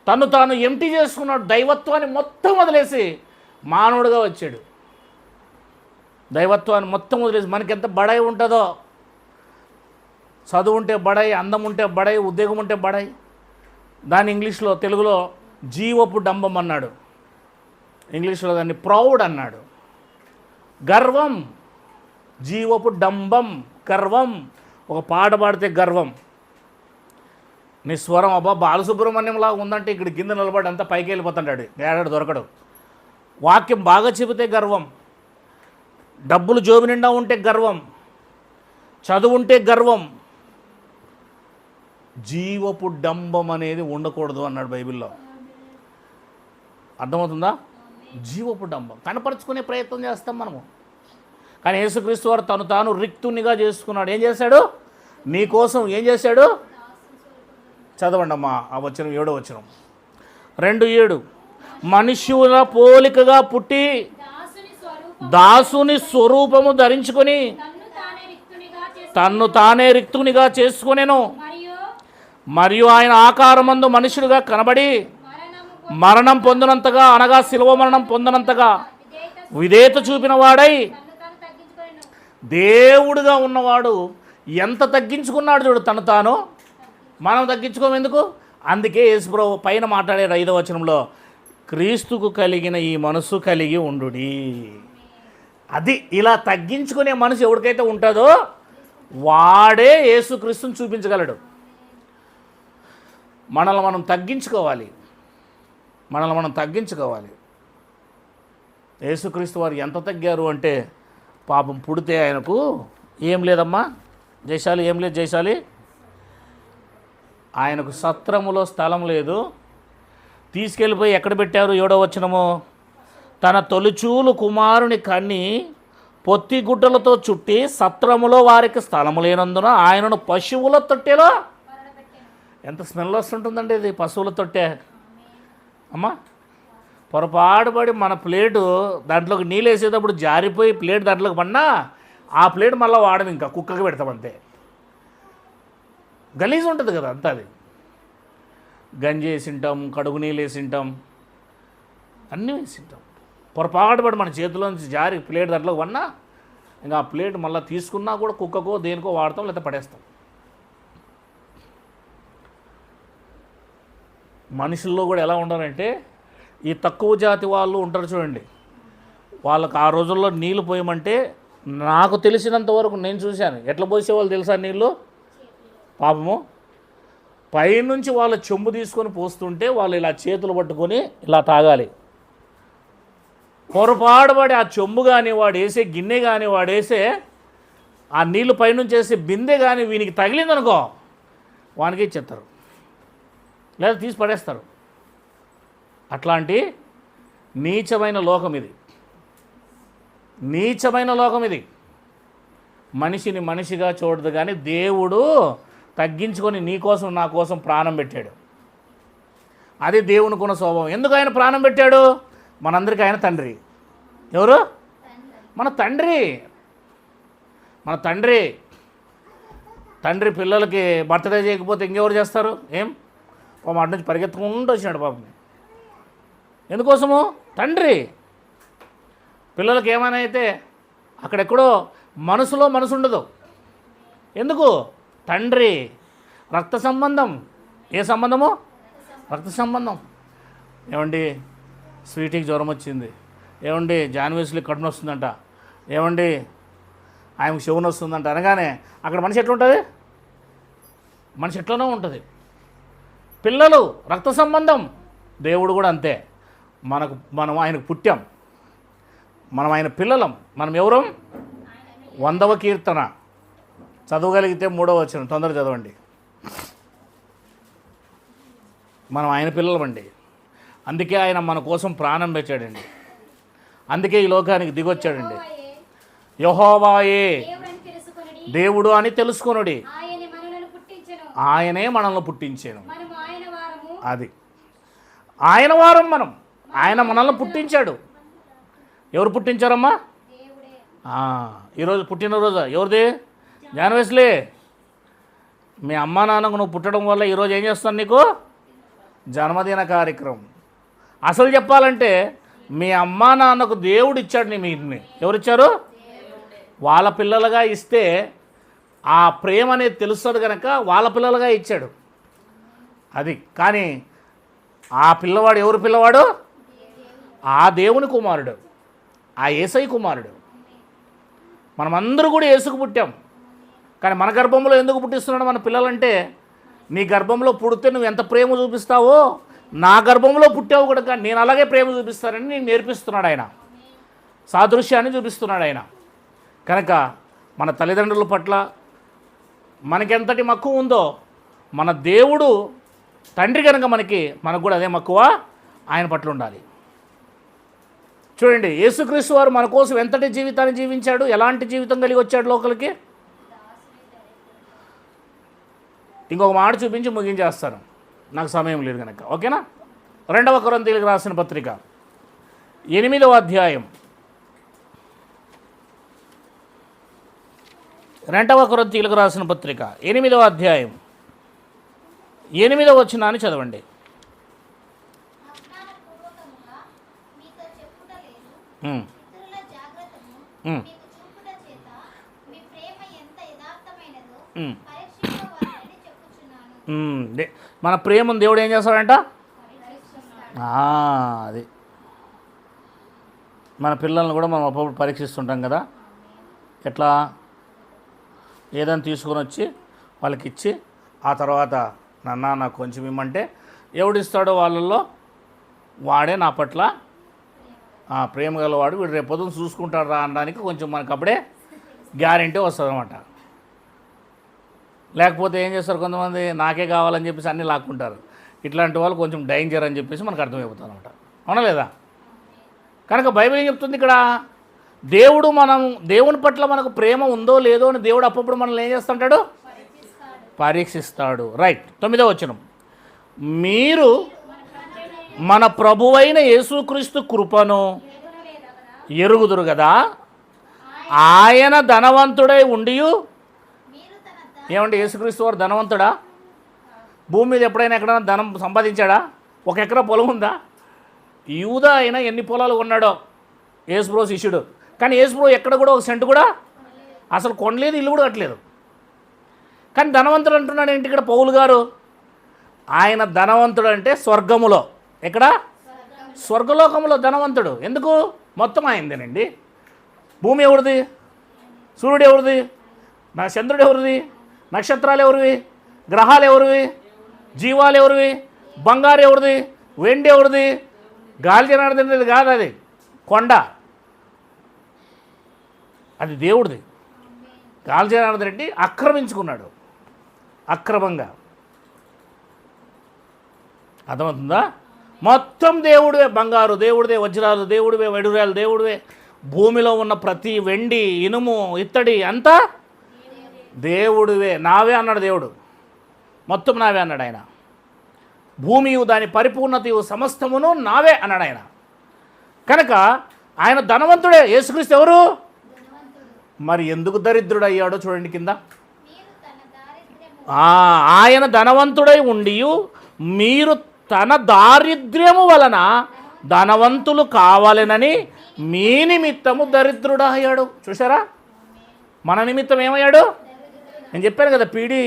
[SPEAKER 1] తను తాను ఎంటీ చేసుకున్నాడు. దైవత్వాన్ని మొత్తం వదిలేసి మానవుడిగా వచ్చాడు. దైవత్వాన్ని మొత్తం వదిలేసి, మనకి ఎంత బడాయి ఉంటుందో, చదువు ఉంటే బడాయి, అందం ఉంటే బడాయి, ఉద్యోగం ఉంటే బడాయి. దాన్ని ఇంగ్లీష్లో, తెలుగులో జీవపు డంబం అన్నాడు. ఇంగ్లీష్లో దాన్ని ప్రౌడ్ అన్నాడు. గర్వం, జీవపు డంబం, గర్వం. ఒక పాట పాడితే గర్వం. నీ స్వరం అబ్బా బాలసుబ్రహ్మణ్యంలాగా ఉందంటే ఇక్కడ కింద నిలబడి అంతా పైకి వెళ్ళిపోతుంటాడు, ఏడాడు దొరకడు. వాక్యం బాగా చెబితే గర్వం, డబ్బులు జోబు నిండా ఉంటే గర్వం, చదువు ఉంటే గర్వం. జీవపు డంబం అనేది ఉండకూడదు అన్నాడు బైబిల్లో. అర్థమవుతుందా? జీవపు డంబం కనపరుచుకునే ప్రయత్నం చేస్తాం మనము. కానీ యేసుక్రీస్తు వారు తను తాను రిక్తునిగా చేసుకున్నాడు. ఏం చేశాడు? నీ కోసం ఏం చేశాడు? చదవండి అమ్మా ఆ వచనం, 7వ వచనం. 2:7. మనుష్యుల పోలికగా పుట్టి దాసుని స్వరూపము ధరించుకొని తన్ను తానే రిక్తునిగా చేసుకొనెను. మరియు ఆయన ఆకారమందు మనుషుడుగా కనబడి మరణం పొందినంతగా, అనగా శిలువ మరణం పొందినంతగా విధేయత చూపిన వాడై దేవుడుగా ఉన్నవాడు ఎంత తగ్గించుకున్నాడు చూడు తను తాను. మనం తగ్గించుకోము ఎందుకు? అందుకే యేసుప్రభు పైన మాట్లాడారు 5వ వచనంలో, క్రీస్తుకు కలిగిన ఈ మనసు కలిగి ఉండుడి. అది ఇలా తగ్గించుకునే మనసు ఎవరికైతే ఉంటుందో వాడే యేసుక్రీస్తుని చూపించగలడు. మనల్ని మనం తగ్గించుకోవాలి, మనల్ని మనం తగ్గించుకోవాలి. యేసుక్రీస్తు వారు ఎంత తగ్గారు అంటే, పాపం పుడితే ఆయనకు ఏం లేదమ్మా జయశాలి, ఏం లేదు జయశాలి, ఆయనకు సత్రములో స్థలం లేదు. తీసుకెళ్ళిపోయి ఎక్కడ పెట్టారు? 7వ వచనము, తన తొలిచూలు కుమారుని కన్ని పొత్తి గుడ్డలతో చుట్టి సత్రములో వారికి స్థలము లేనందున ఆయనను పశువుల తొట్టెలో. ఎంత స్మెల్ వస్తుంటుందండి ఇది, పశువుల తొట్టె అమ్మా. పొరపాటుపడి మన ప్లేటు దాంట్లోకి నీళ్ళు వేసేటప్పుడు జారిపోయి ప్లేట్ దాంట్లోకి పడినా ఆ ప్లేట్ మళ్ళీ వాడడం, ఇంకా కుక్కకి పెడతామంతే. గలీజ్ ఉంటుంది కదా అంతా. అది గంజి వేసింటాం, కడుగు నీళ్ళు వేసింటాం, అన్నీ వేసింటాం. పొరపాటుపడి మన చేతిలో నుంచి జారి ప్లేట్ దాంట్లోకి పడినా ఇంకా ఆ ప్లేట్ మళ్ళీ తీసుకున్నా కూడా కుక్కకో దేనికో వాడతాం, లేకపోతే పడేస్తాం. మనుషుల్లో కూడా ఎలా ఉండాలంటే, ఈ తక్కువ జాతి వాళ్ళు ఉంటారు చూడండి, వాళ్ళకి ఆ రోజుల్లో నీళ్ళు పోయమంటే నాకు తెలిసినంత వరకు నేను చూశాను. ఎట్లా పోసేవాళ్ళు తెలుసా నీళ్ళు? పాపము పైనుంచి వాళ్ళ చెంబు తీసుకొని పోస్తుంటే వాళ్ళు ఇలా చేతులు పట్టుకొని ఇలా తాగాలి. పొరపాటుపడి ఆ చెంబు కానీ వాడు వేసే గిన్నె కానీ వాడు వేసే ఆ నీళ్ళు పైనుంచి వేసే బిందె కానీ వీనికి తగిలిందనుకో వానికి ఇచ్చేస్తారు, లేదా తీసి పడేస్తారు. అట్లాంటి నీచమైన లోకం ఇది, నీచమైన లోకం ఇది. మనిషిని మనిషిగా చూడదు, కానీ దేవుడు తగ్గించుకొని నీ కోసం నా కోసం ప్రాణం పెట్టాడు. అది దేవునికున్న స్వభావం. ఎందుకు ఆయన ప్రాణం పెట్టాడు? మనందరికీ ఆయన తండ్రి. ఎవరు? మన తండ్రి. మన తండ్రి. తండ్రి పిల్లలకి బర్త్డే చేయకపోతే ఇంకెవరు చేస్తారు? ఏం పాపం అటు నుంచి పరిగెత్తుకుంటూ వచ్చినాడు పాపం. ఎందుకోసము? తండ్రి. పిల్లలకి ఏమైనా అయితే అక్కడెక్కడో మనసులో మనసు ఉండదు. ఎందుకు? తండ్రి. రక్త సంబంధం. ఏ సంబంధము? రక్త సంబంధం. ఏమండి స్వీటీకి జ్వరం వచ్చింది, ఏమండి జాన్వేస్లీ కడుపున వస్తుందంట, ఏమండి ఆయనకు శివుని వస్తుందంట అనగానే అక్కడ మనిషి ఎట్లుంటుంది? మనిషి ఎట్లనో ఉంటుంది. పిల్లలు రక్త సంబంధం. దేవుడు కూడా అంతే. మనం ఆయనకు పుట్టాం, మనం ఆయన పిల్లలం. మనం ఎవరం? 100వ కీర్తన చదవగలిగితే 3వ వచనం తొందరగా చదవండి. మనం ఆయన పిల్లలమండి. అందుకే ఆయన మన కోసం ప్రాణం పెట్టాడండి. అందుకే ఈ లోకానికి దిగొచ్చాడండి. యెహోవాయే దేవుడు అని తెలుసుకొనుడి, ఆయనే మనల్ని పుట్టించాను. అది ఆయన వారం మనం. ఆయన మనల్ని పుట్టించాడు. ఎవరు పుట్టించారమ్మా? ఈరోజు పుట్టినరోజు ఎవరిది? జాన్వేస్లీ. మీ అమ్మా నాన్నకు నువ్వు పుట్టడం వల్ల ఈరోజు ఏం చేస్తాను? నీకు జన్మదిన కార్యక్రమం. అసలు చెప్పాలంటే మీ అమ్మా నాన్నకు దేవుడు ఇచ్చాడు మీని. ఎవరిచ్చారు? వాళ్ళ పిల్లలుగా ఇస్తే ఆ ప్రేమ అనేది తెలుస్తుంది కనుక వాళ్ళ పిల్లలుగా ఇచ్చాడు. అది కానీ ఆ పిల్లవాడు ఎవరు పిల్లవాడు? ఆ దేవుని కుమారుడు, ఆ యేసయ్య కుమారుడు. మనమందరూ కూడా యేసుకు పుట్టాం. కానీ మన గర్భంలో ఎందుకు పుట్టిస్తున్నాడు మన పిల్లలంటే, నీ గర్భంలో పుడితే నువ్వు ఎంత ప్రేమ చూపిస్తావో నా గర్భంలో పుట్టావు కూడా నేను అలాగే ప్రేమ చూపిస్తానని నేను నేర్పిస్తున్నాడు ఆయన. సాదృశ్యాన్ని చూపిస్తున్నాడు ఆయన. కనుక మన తల్లిదండ్రుల పట్ల మనకెంతటి మక్కువ ఉందో మన దేవుడు తండ్రి కనుక మనకు కూడా అదే మక్కువ ఆయన పట్ల ఉండాలి. చూడండి, యేసుక్రీస్తు వారు మన కోసం ఎంతటి జీవితాన్ని జీవించాడు, ఎలాంటి జీవితం కలిగి వచ్చాడు లోకలికి. ఇంకొక మాట చూపించి ముగించేస్తాను, నాకు సమయం లేదు కనుక. ఓకేనా? 2వ కొరింథీయులకు రాసిన పత్రిక 8వ అధ్యాయం, 2వ కొరింథీయులకు రాసిన పత్రిక 8వ అధ్యాయం 8వ వచనాన్ని చదవండి. ఉమ్. మన ప్రేమను దేవుడు ఏం చేస్తాడంట? అది మన పిల్లల్ని కూడా మనం అప్పుడు పరీక్షిస్తుంటాం కదా. ఎట్లా? ఏదైనా తీసుకొని వచ్చి వాళ్ళకి ఇచ్చి ఆ తర్వాత నాకు కొంచెం ఇమ్మంటే ఎవడిస్తాడో వాళ్ళల్లో వాడే నా పట్ల ప్రేమ గలవాడు, వీడు రేపు పొద్దున చూసుకుంటాడు రా అనడానికి కొంచెం మనకు అప్పుడే గ్యారెంటీ వస్తుంది అనమాట. లేకపోతే ఏం చేస్తారు కొంతమంది, నాకే కావాలని చెప్పేసి అన్నీ లాక్కుంటారు. ఇట్లాంటి వాళ్ళు కొంచెం డేంజర్ అని చెప్పేసి మనకు అర్థమైపోతుంది అనమాట. అవునా లేదా? కనుక బైబిల్ ఏం చెప్తుంది ఇక్కడ? దేవుని పట్ల మనకు ప్రేమ ఉందో లేదో అని దేవుడు అప్పుడప్పుడు మనల్ని ఏం చేస్తుంటాడు? పరీక్షిస్తాడు. రైట్. 9వ వచనం, మీరు మన ప్రభువైన యేసుక్రీస్తు కృపను ఎరుగుదురు కదా, ఆయన ధనవంతుడై ఉండి. ఏమంటే యేసుక్రీస్తు వారు ధనవంతుడా? భూమి మీద ఎప్పుడైనా ఎక్కడైనా ధనం సంపాదించాడా? 1 ఎకరా పొలం ఉందా? యూదా అయినా ఎన్ని పొలాలు కొన్నాడో యేసుప్రభు శిష్యుడు. కానీ యేసుప్రభు ఎక్కడ కూడా 1 సెంటు కూడా అసలు కొనలేదు, ఇల్లు కూడా కట్టలేదు. కానీ ధనవంతుడు అంటున్నాడు ఏంటి ఇక్కడ పౌలు గారు? ఆయన ధనవంతుడు అంటే స్వర్గములో. ఎక్కడ? స్వర్గలోకంలో ధనవంతుడు. ఎందుకు? మొత్తం ఆయనదేనండి. భూమి ఎవరిది? సూర్యుడు ఎవరిది? నా చంద్రుడు ఎవరిది? నక్షత్రాలు ఎవరివి? గ్రహాలు ఎవరివి? జీవాలు ఎవరివి? బంగారు ఎవరిది? వెండి ఎవరిది? గాలి జనార్దనది కాదు, అది కొండ, అది దేవుడిది. గాలి జనార్దన్ రెడ్డి ఆక్రమించుకున్నాడు అక్రమంగా. అర్థమవుతుందా? మొత్తం దేవుడివే. బంగారు దేవుడివే, వజ్రాలు దేవుడివే, వైడూర్యాలు దేవుడివే, భూమిలో ఉన్న ప్రతి వెండి, ఇనుము, ఇత్తడి అంతా దేవుడివే. నావే అన్నాడు దేవుడు. మొత్తం నావే అన్నాడు ఆయన. భూమియు దాని పరిపూర్ణతయు సమస్తమును నావే అన్నాడు ఆయన. కనుక ఆయన ధనవంతుడే. యేసుక్రీస్తు ఎవరు? మరి ఎందుకు దరిద్రుడు అయ్యాడో చూడండి కింద. ఆయన ధనవంతుడై ఉండి మీరు తన దారిద్ర్యము వలన ధనవంతులు కావాలనని మీ నిమిత్తము దరిద్రుడు అయ్యాడు. చూసారా? మన నిమిత్తం ఏమయ్యాడు? నేను చెప్పాను కదా, పీడీ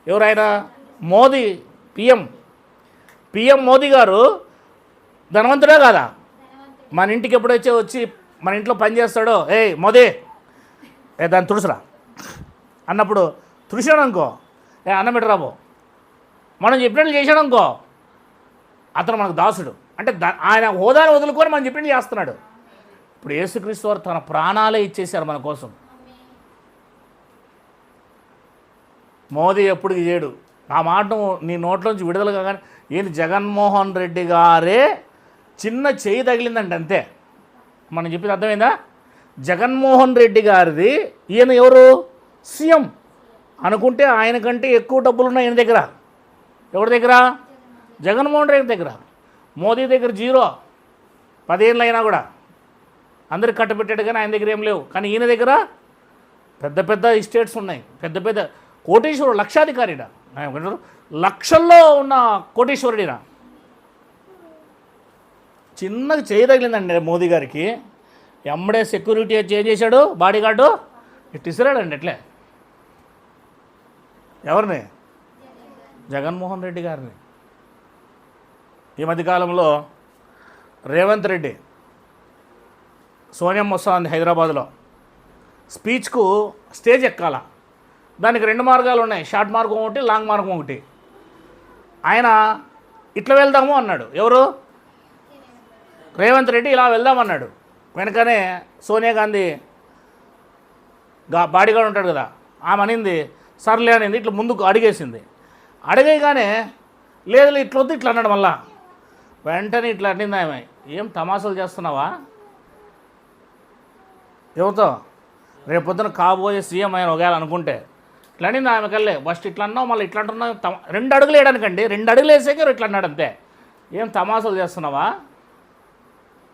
[SPEAKER 1] ఎవరైనా మోదీ, పిఎం మోదీ గారు ధనవంతుడే కాదా? మన ఇంటికి ఎప్పుడైతే వచ్చి మన ఇంట్లో పని చేస్తాడో, ఏయ్ మోదీ దాన్ని తుడుసురా అన్నప్పుడు తుడిచాడు అనుకో, అన్నం పెట్టరాబో మనం చెప్పినట్లు చేశాడు అనుకో, అతను మనకు దాసుడు. అంటే ఆయన హోదాను వదులుకొని మనం చెప్పినట్టు చేస్తున్నాడు. ఇప్పుడు యేసుక్రీస్తు వారు తన ప్రాణాలే ఇచ్చేశారు మన కోసం. మోదీ ఎప్పటికి చేయడు. ఆ మాట నీ నోట్లోంచి విడుదల కాగానే ఏంటి, జగన్మోహన్ రెడ్డి గారే చిన్న చేయి తగిలిందండి అంతే. మనం చెప్పింది అర్థమైందా? జగన్మోహన్ రెడ్డి గారిది, ఈయన ఎవరు? సీఎం అనుకుంటే ఆయన కంటే ఎక్కువ డబ్బులు ఉన్నాయి ఈయన దగ్గర. ఎవరి దగ్గర? జగన్మోహన్ రెడ్డి దగ్గర. మోదీ దగ్గర 0, 10 ఏళ్ళు అయినా కూడా అందరికి కట్టబెట్టాడు, కానీ ఆయన దగ్గర ఏం లేవు. కానీ ఈయన దగ్గర పెద్ద పెద్ద ఎస్టేట్స్ ఉన్నాయి, పెద్ద పెద్ద కోటీశ్వరుడు, లక్షాధికారిడా, లక్షల్లో ఉన్న కోటీశ్వరుడినా. చిన్నగా చేయి తగిలిందండి మోదీ గారికి, ఎమ్మడే సెక్యూరిటీ చేంజ్ చేశాడు, బాడీగార్డు ఇటు ఇసిరాడండి. ఎట్లే ఎవరిని? జగన్మోహన్ రెడ్డి గారిని. ఈ మధ్యకాలంలో రేవంత్ రెడ్డి, సోనియమ్మ వస్తుంది హైదరాబాద్లో, స్పీచ్కు స్టేజ్ ఎక్కాల. దానికి 2 మార్గాలు ఉన్నాయి, షార్ట్ మార్గం ఒకటి, లాంగ్ మార్గం ఒకటి. ఆయన ఇట్లా వెళ్దాము అన్నాడు. ఎవరు? రేవంత్ రెడ్డి ఇలా వెళ్దామన్నాడు. వెనకనే సోనియా గాంధీ బాడీగార్డ్ ఉంటాడు కదా, ఆమె అనింది సర్లే అనింది, ఇట్లా ముందుకు అడిగేసింది. అడిగేయగానే లేదు ఇట్లా వద్దు ఇట్లా అన్నాడు. మళ్ళా వెంటనే ఇట్లా అనింది ఆమె, ఏం తమాషాలు చేస్తున్నావా ఎవరితో? రేపొద్దున కాబోయే సీఎం ఆయన ఒకవేళ అనుకుంటే ఇట్లా అనింది ఆమె కల్లే. ఫస్ట్ ఇట్లా అన్నావు, మళ్ళీ ఇట్లా అంటున్నావు. 2 అడుగులు వేయడానికండి, 2 అడుగులు వేసాక ఇట్లా అన్నాడు అంతే. ఏం తమాషాలు చేస్తున్నావా,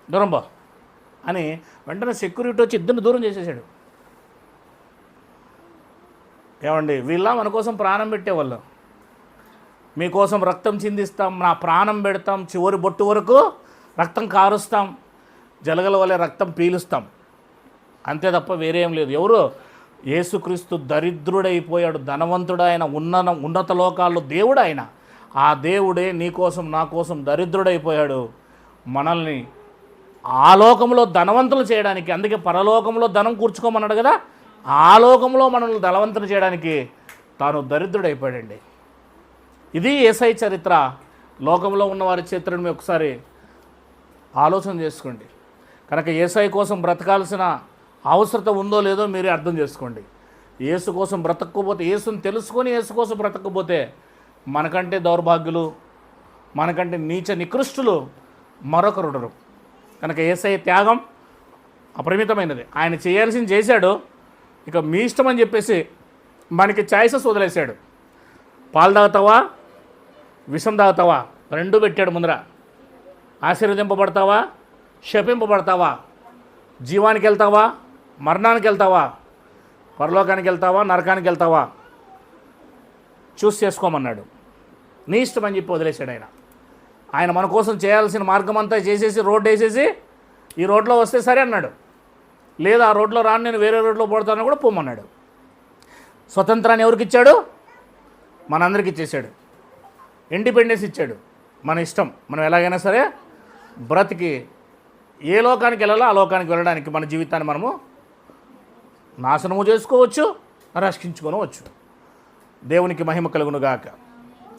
[SPEAKER 1] దూరం పో అని వెంటనే సెక్యూరిటీ వచ్చి ఇద్దరిని దూరం చేసేసాడు. ఏమండి, వీళ్ళ మన కోసం ప్రాణం పెట్టేవాళ్ళు. మీకోసం రక్తం చిందిస్తాం, నా ప్రాణం పెడతాం, చివరి బొట్టు వరకు రక్తం కారుస్తాం, జలగల వలె రక్తం పీలుస్తాం, అంతే తప్ప వేరే ఏం లేదు. ఎవరు? యేసుక్రీస్తు దరిద్రుడైపోయాడు, ధనవంతుడు ఆయన, ఉన్నత లోకాల్లో దేవుడు ఆయన. ఆ దేవుడే నీ కోసం నా కోసం దరిద్రుడైపోయాడు మనల్ని ఆ లోకంలో ధనవంతులు చేయడానికి. అందుకే పరలోకంలో ధనం కూర్చుకోమన్నాడు కదా, ఆ లోకంలో మనల్ని ధనవంతులు చేయడానికి తాను దరిద్రుడైపోయాడండి. ఇది యేసయ్య చరిత్ర. లోకంలో ఉన్నవారి చరిత్రను మీరు ఒకసారి ఆలోచన చేసుకోండి. కనుక యేసయ్య కోసం బ్రతకాల్సిన అవసరత ఉందో లేదో మీరే అర్థం చేసుకోండి. యేసు కోసం బ్రతకపోతే, యేసుని తెలుసుకొని యేసు కోసం బ్రతకపోతే మనకంటే దౌర్భాగ్యులు, మనకంటే నీచ నికృష్టులు మరొకరుడరు. కనుక యేసయ్య త్యాగం అపరిమితమైనది. ఆయన చేయాల్సింది చేశాడు, ఇక మీ ఇష్టం అని చెప్పేసి మనకి చాయిసెస్ వదిలేశాడు. పాలు తాగుతావా, విషం తాగుతావా, రెండూ పెట్టాడు ముందర. ఆశీర్వదింపబడతావా, శపింపబడతావా, జీవానికి వెళ్తావా, మరణానికి వెళ్తావా, పరలోకానికి వెళ్తావా, నరకానికి వెళ్తావా, చూస్ చేసుకోమన్నాడు. నీ ఇష్టం అని చెప్పి వదిలేశాడు ఆయన. ఆయన మన కోసం చేయాల్సిన మార్గం అంతా చేసేసి రోడ్డు వేసేసి ఈ రోడ్లో వస్తే సరే అన్నాడు. లేదా ఆ రోడ్లో రాను, నేను వేరే రోడ్లో పోడతానని కూడా పోమన్నాడు. స్వతంత్రాన్ని ఎవరికి ఇచ్చాడు? మనందరికి ఇచ్చేసాడు. ఇండిపెండెన్స్ ఇచ్చాడు. మన ఇష్టం, మనం ఎలాగైనా సరే బ్రతికి ఏ లోకానికి వెళ్ళాలో ఆ లోకానికి వెళ్ళడానికి మన జీవితాన్ని మనము నాశనము చేసుకోవచ్చు, రక్షించుకోవచ్చు. దేవునికి మహిమ కలుగును గాక.